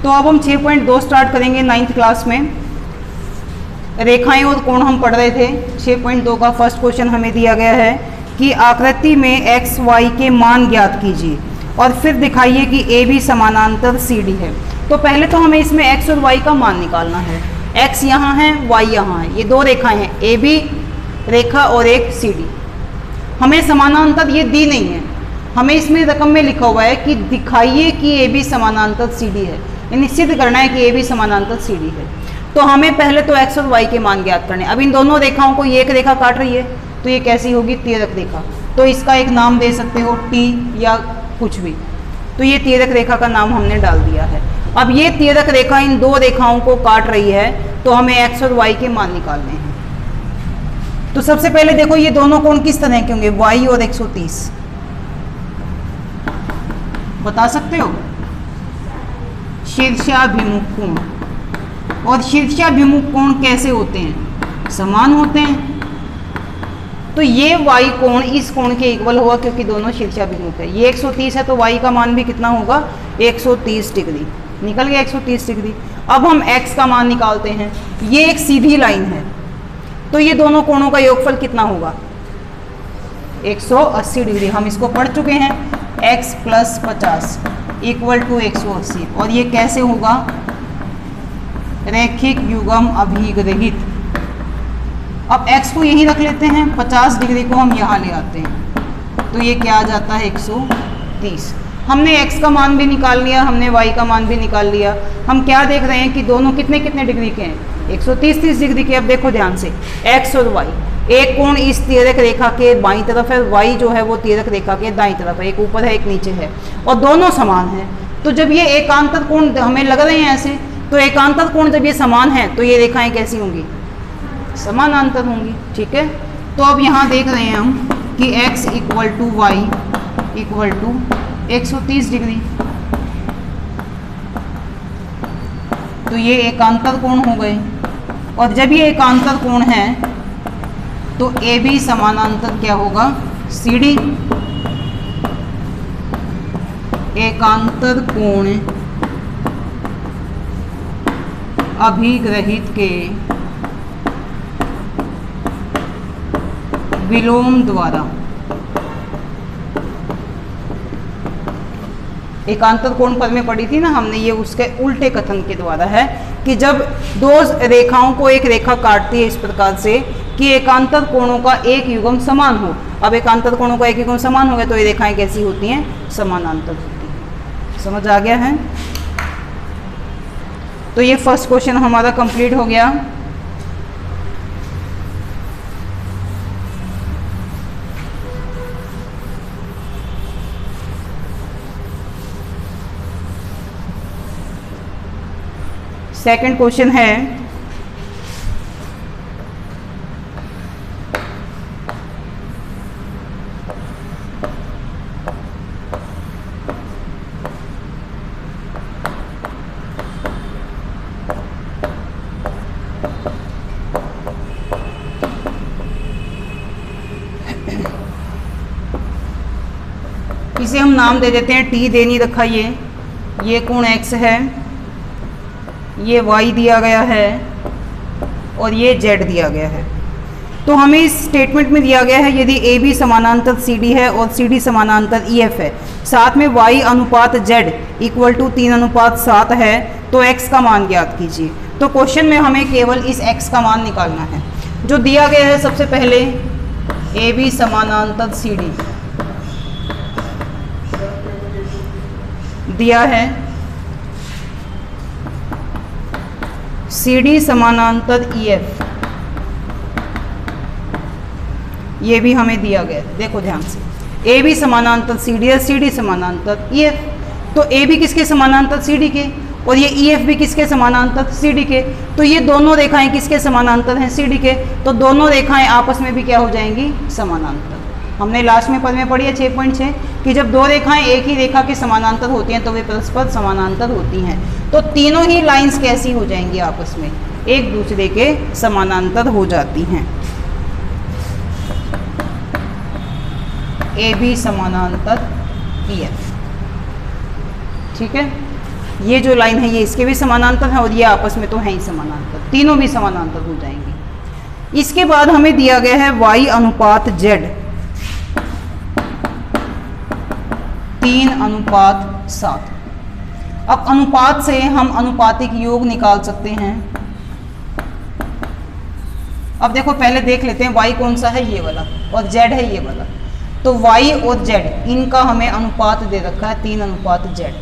तो अब हम 6.2 स्टार्ट करेंगे 9th क्लास में। रेखाएं और कोण हम पढ़ रहे थे। 6.2 का फर्स्ट क्वेश्चन हमें दिया गया है कि आकृति में एक्स वाई के मान ज्ञात कीजिए और फिर दिखाइए कि ए बी समानांतर सी डी है। तो पहले तो हमें इसमें एक्स और वाई का मान निकालना है। एक्स यहाँ है, वाई यहाँ है, ये दो रेखाएं हैं, ए बी रेखा और एक सी डी। हमें समानांतर ये दी नहीं है, हमें इसमें रकम में लिखा हुआ है कि दिखाइए कि ए बी समानांतर सी डी है, यानी सिद्ध करना है कि ए बी समानांतर सी डी है। तो हमें पहले तो एक्स और वाई के मान ज्ञात करने। अब इन दोनों रेखाओं को ये एक रेखा काट रही है तो ये कैसी होगी, तिर्यक रेखा। तो इसका एक नाम दे सकते हो टी या कुछ भी। तो ये तिर्यक रेखा का नाम हमने डाल दिया है। अब ये तिर्यक रेखा इन दो रेखाओं को काट रही है तो हमें एक्स और वाई के मान निकालने हैं। तो सबसे पहले देखो ये दोनों कोण किस तरह के होंगे, वाई और 130। बता सकते हो? शीर्षाभिमुख कोण। और शीर्षाभिमुख कोण कैसे होते हैं, समान होते हैं। तो ये वाई कोण इस कोण के इक्वल होगा क्योंकि दोनों शीर्षाभिमुख है। ये 130 है तो वाई का मान भी कितना होगा, 130 डिग्री। निकल गया 130 डिग्री। अब हम x का मान निकालते हैं। ये एक सीधी लाइन है तो ये दोनों कोणों का योगफल कितना होगा, 180 डिग्री। हम इसको पढ़ चुके हैं, x + 50 = 180। और ये कैसे होगा, रैखिक युग्म अभिग्रहित। अब x को यहीं रख लेते हैं, 50 डिग्री को हम यहाँ ले आते हैं तो ये क्या आ जाता है, 130। हमने x का मान भी निकाल लिया, हमने y का मान भी निकाल लिया। हम क्या देख रहे हैं कि दोनों कितने कितने डिग्री के हैं, 130 डिग्री के। अब देखो ध्यान से, x और y, एक कोण इस तिर्यक रेखा के बाईं तरफ है, y जो है वो तिर्यक रेखा के दाईं तरफ है, एक ऊपर है एक नीचे है और दोनों समान हैं। तो जब ये एकांतर कोण हमें लग रहे हैं ऐसे, तो एकांतर कोण जब ये समान है तो ये रेखाएं कैसी होंगी, समानांतर होंगी। ठीक है, तो अब यहाँ देख रहे हैं हम कि x = y = 130 डिग्री। तो ये एकांतर कोण हो गए। और जब ये एकांतर कोण है तो ए बी समानांतर क्या होगा, सी डी। एकांतर कोण अभिग्रहित के विलोम द्वारा। एकांतर कोण पद में पढ़ी थी ना हमने, ये उसके उल्टे कथन के द्वारा है कि जब दो रेखाओं को एक रेखा काटती है इस प्रकार से कि एकांतर कोणों का एक युग्म समान हो। अब एकांतर कोणों का एक युग्म समान हो गया तो ये रेखाएं कैसी होती हैं, समानांतर होती हैं। समझ आ गया है? तो ये फर्स्ट क्वेश्चन हमारा कंप्लीट हो गया। सेकंड क्वेश्चन है, इसे हम नाम दे देते हैं टी, दे नहीं रखा। ये कोण x है, ये y दिया गया है और ये z दिया गया है। तो हमें इस स्टेटमेंट में दिया गया है यदि ए बी समानांतर सी डी है और सी डी समानांतर ई एफ है, साथ में y अनुपात z = 3:7 है तो x का मान ज्ञात कीजिए। तो क्वेश्चन में हमें केवल इस x का मान निकालना है जो दिया गया है। सबसे पहले ए बी समानांतर सी डी दिया है, सी डी समानांतर ई एफ ये भी हमें दिया गया है। देखो ध्यान से, ए बी समानांतर सी डी है, सी डी समानांतर ई एफ। तो ए बी किसके समानांतर, सी डी के, और ये ई एफ भी किसके समानांतर, सी डी के। तो ये दोनों रेखाएं किसके समानांतर हैं, सी डी के। तो दोनों रेखाएं आपस में भी क्या हो जाएंगी, समानांतर। हमने लास्ट में पद में पढ़ी है 6.6 कि जब दो रेखाएं एक ही रेखा के समानांतर होती हैं तो वे परस्पर समानांतर होती हैं। तो तीनों ही लाइंस कैसी हो जाएंगी, आपस में एक दूसरे के समानांतर हो जाती हैं। ए बी समानांतर ई एफ। ठीक है, ये जो लाइन है ये इसके भी समानांतर है और ये आपस में तो है ही समानांतर, तीनों भी समानांतर हो जाएंगे। इसके बाद हमें दिया गया है y अनुपात z 3:7। अब अनुपात से हम अनुपातिक योग निकाल सकते हैं। अब देखो पहले देख लेते हैं y कौन सा है, ये वाला, और z है ये वाला। तो y और z इनका हमें अनुपात दे रखा है 3:z।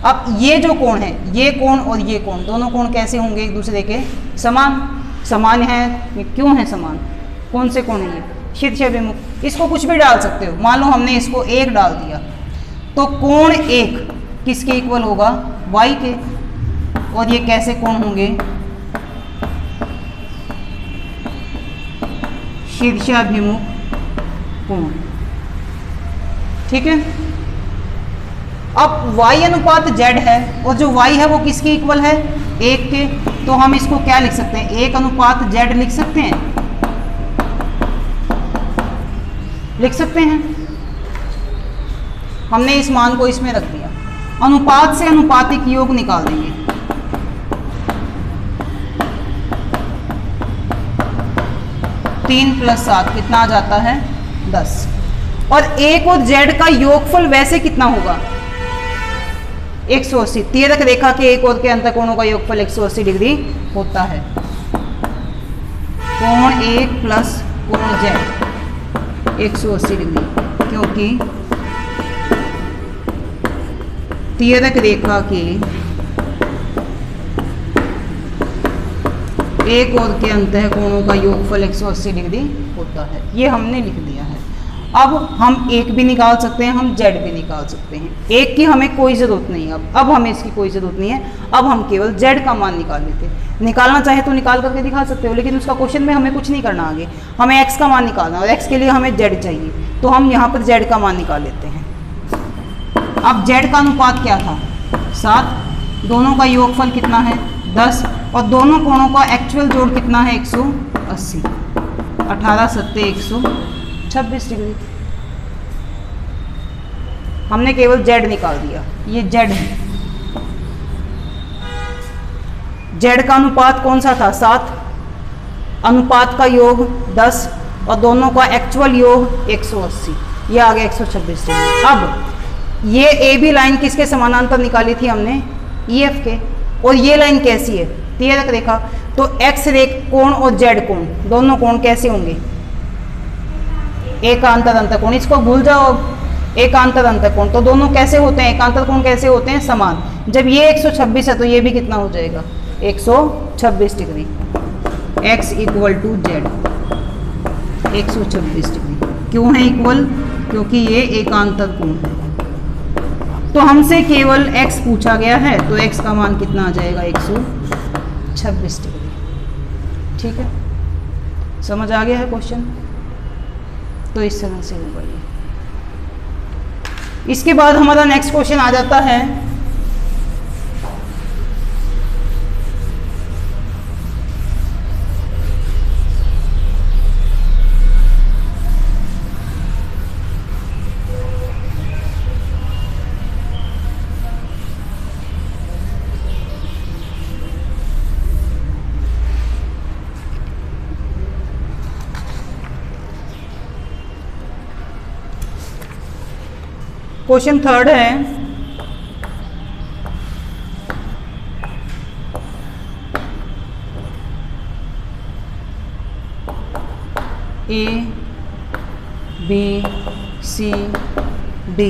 अब ये जो कोण है, ये कोण और ये कोण, दोनों कोण कैसे होंगे, एक दूसरे के समान। समान है, क्यों है समान, कौन से कोण है ये, शीर्षाभिमुख। इसको कुछ भी डाल सकते हो, मान लो हमने इसको 1 डाल दिया तो कोण 1 किसके इक्वल होगा, y के। और ये कैसे कोण होंगे, शीर्षाभिमुख कोण, ठीक है। अब y अनुपात z है और जो y है वो किसके इक्वल है, 1 के। तो हम इसको क्या लिख सकते हैं, 1:z लिख सकते हैं, लिख सकते हैं। हमने इस मान को इसमें रख दिया। अनुपात से अनुपातिक योग निकाल देंगे। तीन + 7 कितना आ जाता है, 10। और 1 और z का योगफल वैसे कितना होगा, 180। तिर्यक रेखा के एक और के अंतःकोणों का योगफल 180 डिग्री होता है। कोण 1 प्लस कोण z 180 डिग्री, क्योंकि तिर्यक रेखा के एक और के अंतःकोणों का योगफल 180 डिग्री होता है। ये हमने लिख दिया है। अब हम 1 भी निकाल सकते हैं, हम z भी निकाल सकते हैं। 1 की हमें कोई ज़रूरत नहीं है, अब हमें इसकी कोई ज़रूरत नहीं है। अब हम केवल z का मान निकाल लेते हैं। निकालना चाहे तो निकाल करके दिखा सकते हो, लेकिन उसका क्वेश्चन में हमें कुछ नहीं करना आगे, हमें x का मान निकालना, और x के लिए हमें z चाहिए। तो हम यहाँ पर z का मान निकाल लेते हैं। अब z का अनुपात क्या था, 7। दोनों का योगफल कितना है, 10। और दोनों कोणों का एक्चुअल जोड़ कितना है, 180। 18 + 7 126 डिग्री। हमने केवल z निकाल दिया, ये z है। z का अनुपात कौन सा था, 7। अनुपात का योग 10 और दोनों का एक्चुअल योग 180, ये आ गया 126 डिग्री। अब ये ए बी लाइन किसके समानांतर निकाली थी हमने, EF के। और ये लाइन कैसी है, तिर्यक रेखा। तो x कोण और z कोण, दोनों कोण कैसे होंगे, एकांतर अंतःकोण। इसको भूल जाओ, एकांतर अंतःकोण। तो दोनों कैसे होते हैं, एकांतर कोण कैसे होते हैं, समान। जब ये 126 है तो ये भी कितना हो जाएगा, 126 डिग्री। x = z 126 degree. क्यों है इक्वल, क्योंकि ये एकांतर कोण है। तो हमसे केवल x पूछा गया है, तो x का मान कितना आ जाएगा, 126 डिग्री। ठीक है, समझ आ गया है क्वेश्चन। तो इस तरह से होगा ये। इसके बाद हमारा नेक्स्ट क्वेश्चन आ जाता है क्वेश्चन 3 है, A B C D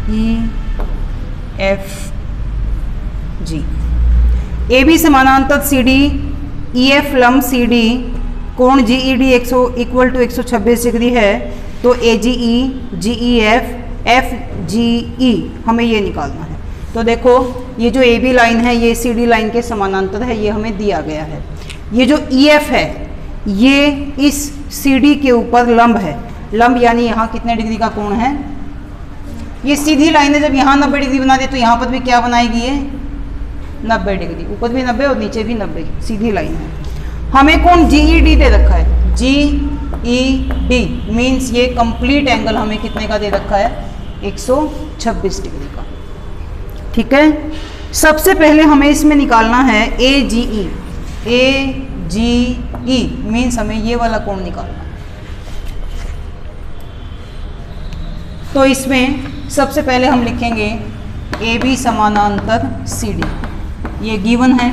E F G। A B समानांतर सी डी, ई एफ लंब सी डी, कोण जी ई डी = 126 डिग्री है। तो ए जी ई, जी ई एफ, एफ जी ई हमें ये निकालना है। तो देखो ये जो ए बी लाइन है ये सी डी लाइन के समानांतर है, ये हमें दिया गया है। ये जो ई एफ है ये इस सी डी के ऊपर लंब है। लंब यानी यहाँ कितने डिग्री का कोण है, ये सीधी लाइन है। जब यहाँ 90 डिग्री बना दे तो यहाँ पर भी क्या बनाएगी, ये 90 डिग्री, ऊपर भी 90 और नीचे भी 90, सीधी लाइन है। हमें कोण जी ई डी दे रखा है, जी डी मीन्स ये कंप्लीट एंगल हमें कितने का दे रखा है, 126 डिग्री का। ठीक है, सबसे पहले हमें इसमें निकालना है AGE। AGE मीन्स हमें ये वाला कोण निकालना है। तो इसमें सबसे पहले हम लिखेंगे AB समानांतर CD, ये गिवन है।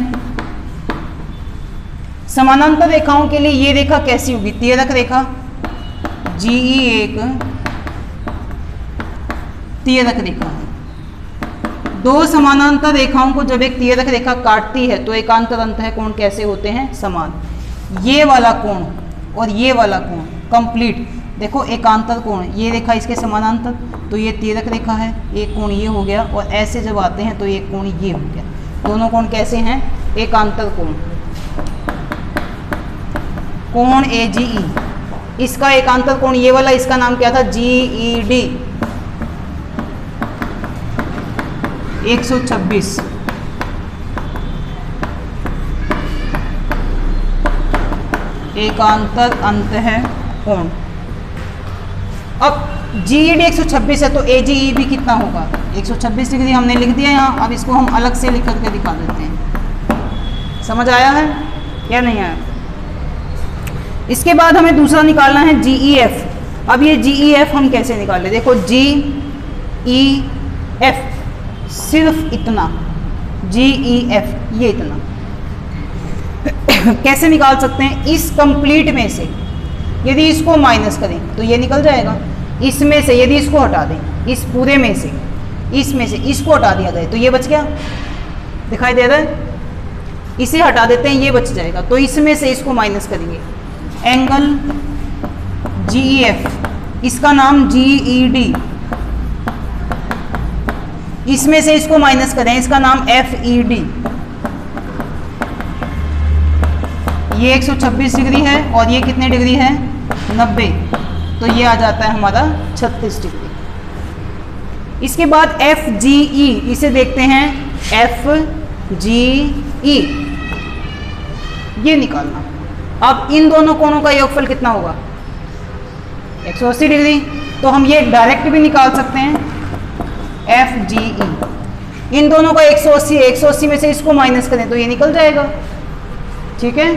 समानांतर रेखाओं के लिए ये रेखा कैसी होगी, तियरक रेखा। GE एक तियरक रेखा है। दो समानांतर रेखाओं को जब एक तियरक रेखा काटती है तो एकांतर अंतः कोण कैसे होते हैं, समान। ये वाला कोण और ये वाला कोण कंप्लीट, देखो एकांतर कोण, ये रेखा इसके समानांतर, तो ये तियरक रेखा है, एक कोण ये हो गया, और ऐसे जब आते हैं तो एक कोण ये हो गया। दोनों कोण कैसे हैं, एकांतर कोण। कोण AGE, इसका एकांतर कोण ये वाला, इसका नाम क्या था, GED 126। एकांतर अंतः कोण। अब GED 126 है तो AGE भी कितना होगा, 126 डिग्री हमने लिख दिया यहाँ। अब इसको हम अलग से लिख करके दिखा देते हैं। समझ आया है या नहीं आया? इसके बाद हमें दूसरा निकालना है GEF। अब ये GEF हम कैसे निकालें, देखो GEF सिर्फ इतना, GEF ये इतना कैसे निकाल सकते हैं, इस कंप्लीट में से यदि इसको माइनस करें तो ये निकल जाएगा। इसमें से यदि इसको हटा दें, इस पूरे में से, इसमें से इसको हटा दिया जाए तो ये बच गया, दिखाई दे रहा है। इसे हटा देते हैं, ये बच जाएगा, तो इसमें से इसको माइनस करेंगे। एंगल GEF, इसका नाम GED, इसमें से इसको माइनस करें, इसका नाम FED। ये 126 डिग्री है और ये कितने डिग्री है, 90, तो ये आ जाता है हमारा 36 डिग्री। इसके बाद FGE, इसे देखते हैं FGE, ये निकालना। अब इन दोनों कोणों का योगफल कितना होगा, 180 डिग्री, तो हम ये डायरेक्ट भी निकाल सकते हैं FGE। इन दोनों का 180 है, 180 में से इसको माइनस करें तो ये निकल जाएगा। ठीक है,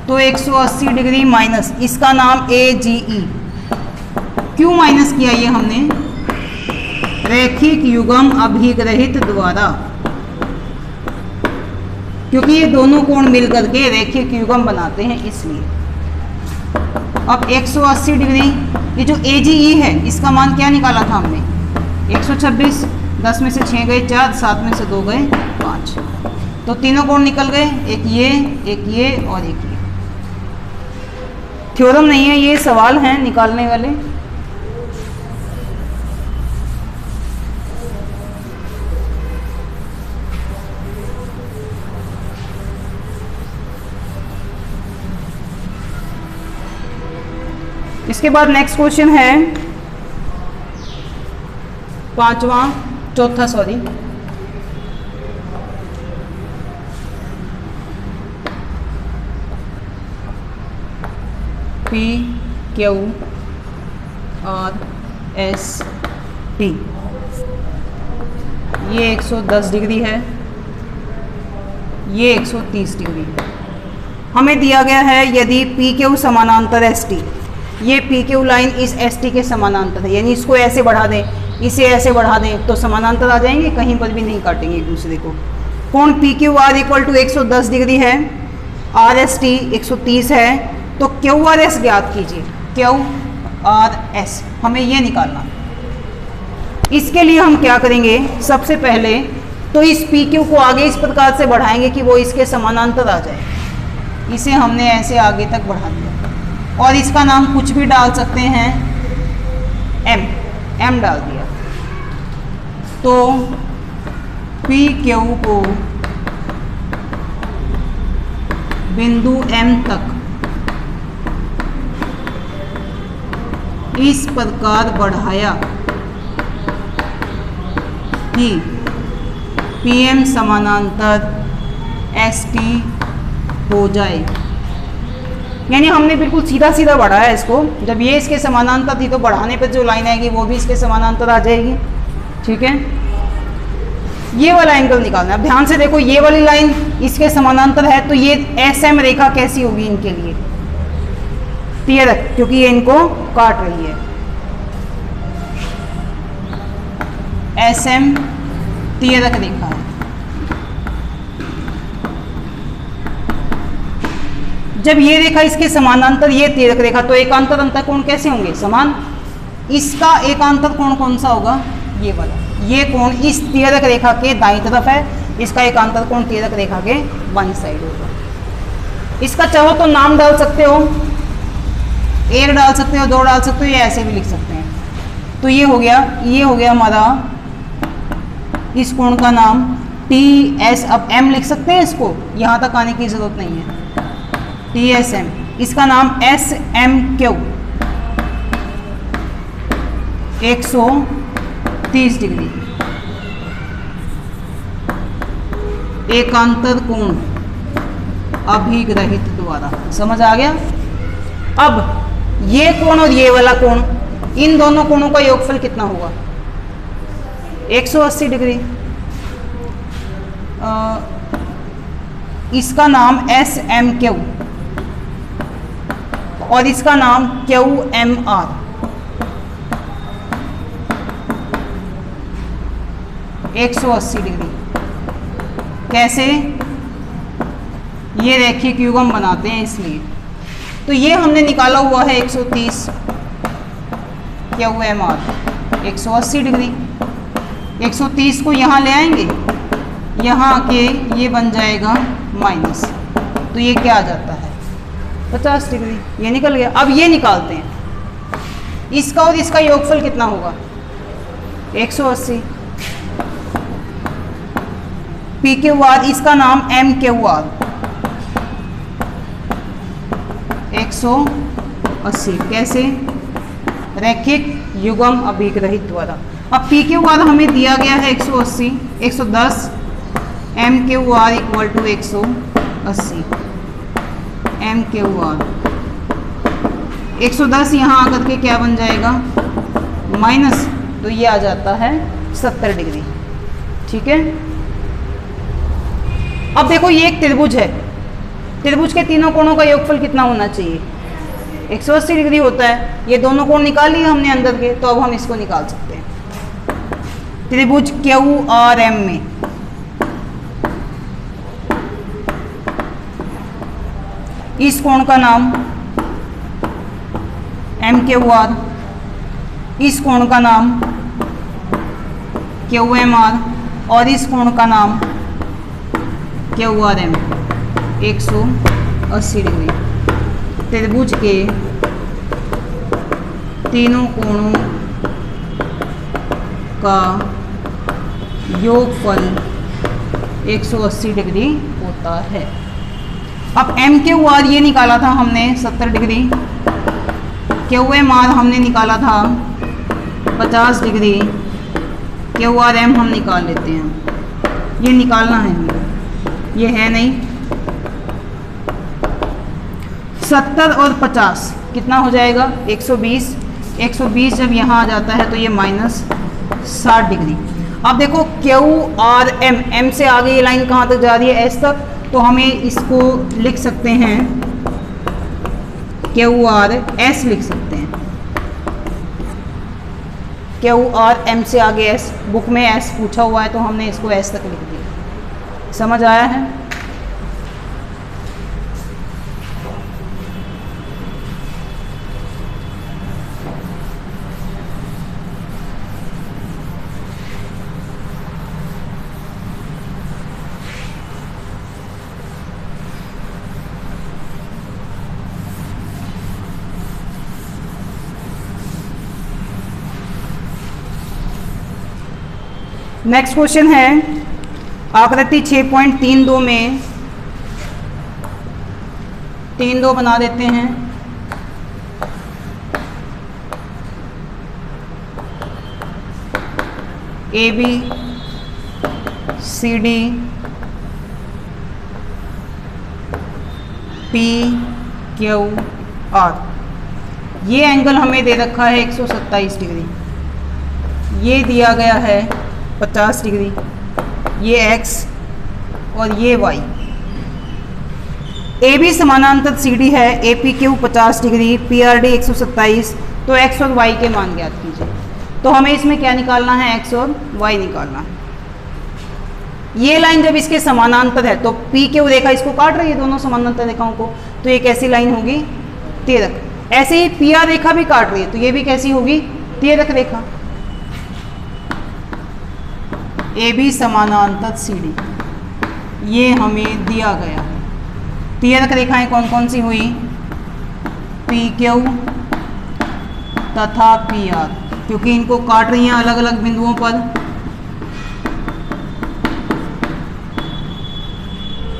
तो 180 डिग्री माइनस, इसका नाम AGE। क्यों माइनस किया ये हमने, रैखिक युग्म अभिग्रहित द्वारा, क्योंकि ये दोनों कोण मिलकर के रैखिक युग्म बनाते हैं इसलिए। अब 180 डिग्री, ये जो AGE है इसका मान क्या निकाला था हमने, 126, 10 में से 6 गए 4, 7 में से 2 गए 5, तो तीनों कोण निकल गए, एक ये और एक ये। थ्योरम नहीं है ये, सवाल हैं निकालने वाले। इसके बाद नेक्स्ट क्वेश्चन है चौथा PQRST, ये 110 डिग्री है, ये 130 डिग्री है। हमें दिया गया है यदि PQ समानांतर ST, ये PQ लाइन इस ST के समानांतर है, यानी इसको ऐसे बढ़ा दें, इसे ऐसे बढ़ा दें तो समानांतर आ जाएंगे, कहीं पर भी नहीं काटेंगे एक दूसरे को। कोण PQR इक्वल टू 110 डिग्री है, RST 130 है, तो QRS ज्ञात कीजिए। QRS हमें ये निकालना। इसके लिए हम क्या करेंगे, सबसे पहले तो इस PQ को आगे इस प्रकार से बढ़ाएंगे कि वो इसके समानांतर आ जाए। इसे हमने ऐसे आगे तक बढ़ा दिया और इसका नाम कुछ भी डाल सकते हैं, M डाल दिया। तो PQ को बिंदु M तक इस प्रकार बढ़ाया कि PM समानांतर ST हो जाए। यानी हमने बिल्कुल सीधा सीधा बढ़ाया है इसको। जब ये इसके समानांतर थी तो बढ़ाने पर जो लाइन आएगी वो भी इसके समानांतर आ जाएगी। ठीक है, ये वाला एंगल निकालना है। अब ध्यान से देखो, ये वाली लाइन इसके समानांतर है तो ये SM रेखा कैसी होगी इनके लिए? तियरक, क्योंकि ये इनको काट रही है। SM तियरक रेखा है। जब ये रेखा इसके समानांतर ये तियरक रेखा, तो एकांतर अंतःकोण कैसे होंगे? समान। इसका एकांतर कोण कौन सा होगा? ये वाला। ये कोण इस तियरक रेखा के दाईं तरफ है, इसका एकांतर कोण तियरक रेखा के बाईं साइड होगा। इसका चाहो तो नाम डाल सकते हो, 1 डाल सकते हो, 2 डाल सकते हो, या ऐसे भी लिख सकते हैं। तो ये हो गया हमारा इस कोण का नाम TS। अब M लिख सकते हैं इसको, यहाँ तक आने की जरूरत नहीं है। TSM, इसका नाम SMQ, 130 डिग्री एकांतर कोण अभिग्रहित द्वारा। समझ आ गया? अब ये कोण और ये वाला कोण, इन दोनों कोणों का योगफल कितना होगा? 180 डिग्री। इसका नाम SMQ और इसका नाम QMR। एक 180 डिग्री। कैसे? ये रैखिक युग्म बनाते हैं इसलिए। तो ये हमने निकाला हुआ है 130 QMR, 180 डिग्री। 130 को यहाँ ले आएंगे, यहाँ आके ये बन जाएगा माइनस, तो ये क्या आ जाता है? 50 डिग्री। ये निकल गया। अब ये निकालते हैं, इसका और इसका योगफल कितना होगा? 180। PQR, इसका नाम MQR, 180। कैसे? रैखिक युग्म अभिग्रहित द्वारा। अब PQR हमें दिया गया है 180, 110, MQR इक्वल टू 180। MQR 110 यहाँ आकर के क्या बन जाएगा? माइनस, तो ये आ जाता है 70 डिग्री। ठीक है, अब देखो ये एक त्रिभुज है, त्रिभुज के तीनों कोणों का योगफल कितना होना चाहिए? 180 डिग्री होता है। ये दोनों कोण निकाल लिए हमने अंदर के, तो अब हम इसको निकाल सकते हैं। त्रिभुज QRM में इस कोण का नाम MQR, इस कोण का नाम QMR और इस कोण का नाम QRM, 180 डिग्री। त्रिभुज के तीनों कोणों का योगफल 180 डिग्री होता है। अब MQR ये निकाला था हमने 70 डिग्री, QMR हमने निकाला था 50 डिग्री, QRM हम निकाल लेते हैं। ये निकालना है हमें, ये है नहीं। 70 और 50 कितना हो जाएगा? 120। 120 जब यहाँ आ जाता है तो ये माइनस 60 डिग्री। अब देखो QRM, M से आगे ये लाइन कहाँ तक जा रही है? S तक। तो हमें इसको लिख सकते हैं QRS लिख सकते हैं। QRM से आगे S, बुक में S पूछा हुआ है तो हमने इसको S तक लिख दिया। समझ आया है? नेक्स्ट क्वेश्चन है आकृति 6.32 में 3-2 बना देते हैं। AB CD Q R. ये एंगल हमें दे रखा है 127 डिग्री, ये दिया गया है 50 डिग्री, ये x और ये y। ए बी समानांतर सी डी है, A P Q 50 degree, P R D 127। तो x और y के मान ज्ञात कीजिए। तो हमें इसमें क्या निकालना है, x और y निकालना है। ये लाइन जब इसके समानांतर है तो पी क्यू रेखा इसको काट रही है, दोनों समानांतर रेखाओं को, तो ये कैसी लाइन होगी, तेरक। ऐसे ही पी आर रेखा भी काट रही है तो ये भी कैसी होगी, तेरक रेखा। ए बी समानांतर सी डी, ये हमें दिया गया है। तेरक रेखाएं कौन कौन सी हुई, पी क्यू तथा पी आर, क्योंकि इनको काट रही हैं अलग अलग बिंदुओं पर।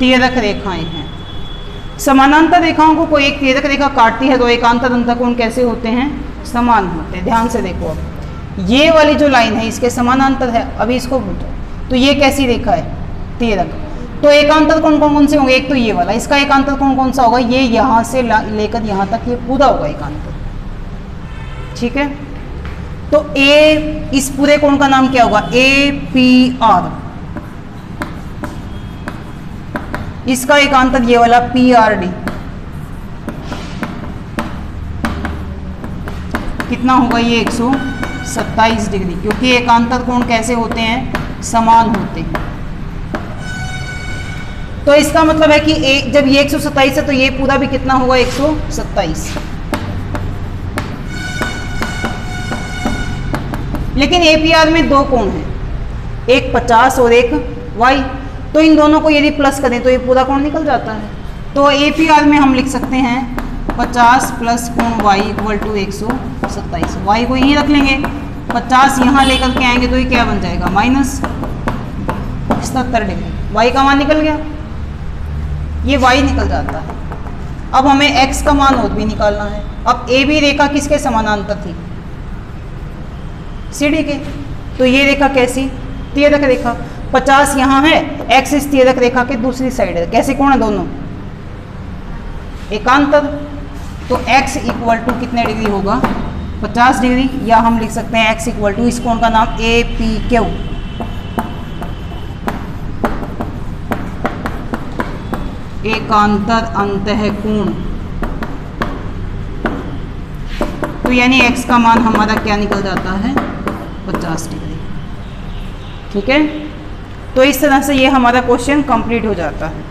तेरक रेखाएं हैं। समानांतर रेखाओं को कोई एक तेरक रेखा काटती है तो एकांतर अंतःकोण कैसे होते हैं, समान होते हैं। ध्यान से देखो, अब ये वाली जो लाइन है इसके समानांतर है, अभी इसको तो ये कैसी रेखा है, तेरक। तो एकांतर कोण कौन कौन से होंगे, एक तो ये वाला, इसका एकांतर कोण कौन सा होगा, ये यहाँ से लेकर यहाँ तक ये पूरा होगा एकांतर, ठीक है। तो ए, इस पूरे कोण का नाम क्या होगा, ए पी आर। इसका एकांतर ये वाला पी आर डी, कितना होगा, ये 127 डिग्री, क्योंकि एकांतर कोण कैसे होते हैं, समान होते हैं। तो इसका मतलब है कि जब ये 127 है तो ये पूरा भी कितना होगा, 127। लेकिन एपीआर में दो कोण हैं, एक 50 और एक y, तो इन दोनों को यदि प्लस करें तो ये पूरा कोण निकल जाता है। तो एपीआर में हम लिख सकते हैं 50 प्लस कोण y इक्वल टू 127। y को यहीं रख लेंगे, 50 यहाँ लेकर के आएंगे तो ये क्या बन जाएगा, माइनस 77 डिग्री। y का मान निकल गया, ये y निकल जाता है। अब हमें x का मान और भी निकालना है। अब ए बी रेखा किसके समानांतर थी, सी डी के। तो ये रेखा कैसी, तेरक रेखा। 50 यहाँ है, x इस तेरक रेखा के दूसरी साइड है। कैसे कोण है दोनों, एकांतर। तो x इक्वल टू कितने डिग्री होगा, 50 डिग्री, या हम लिख सकते हैं x इक्वल टू, इस कोण का नाम ए पी क्यू, एकांतर अंतःकोण। तो यानी x का मान हमारा क्या निकल जाता है, 50 डिग्री, ठीक है। तो इस तरह से ये हमारा क्वेश्चन कंप्लीट हो जाता है।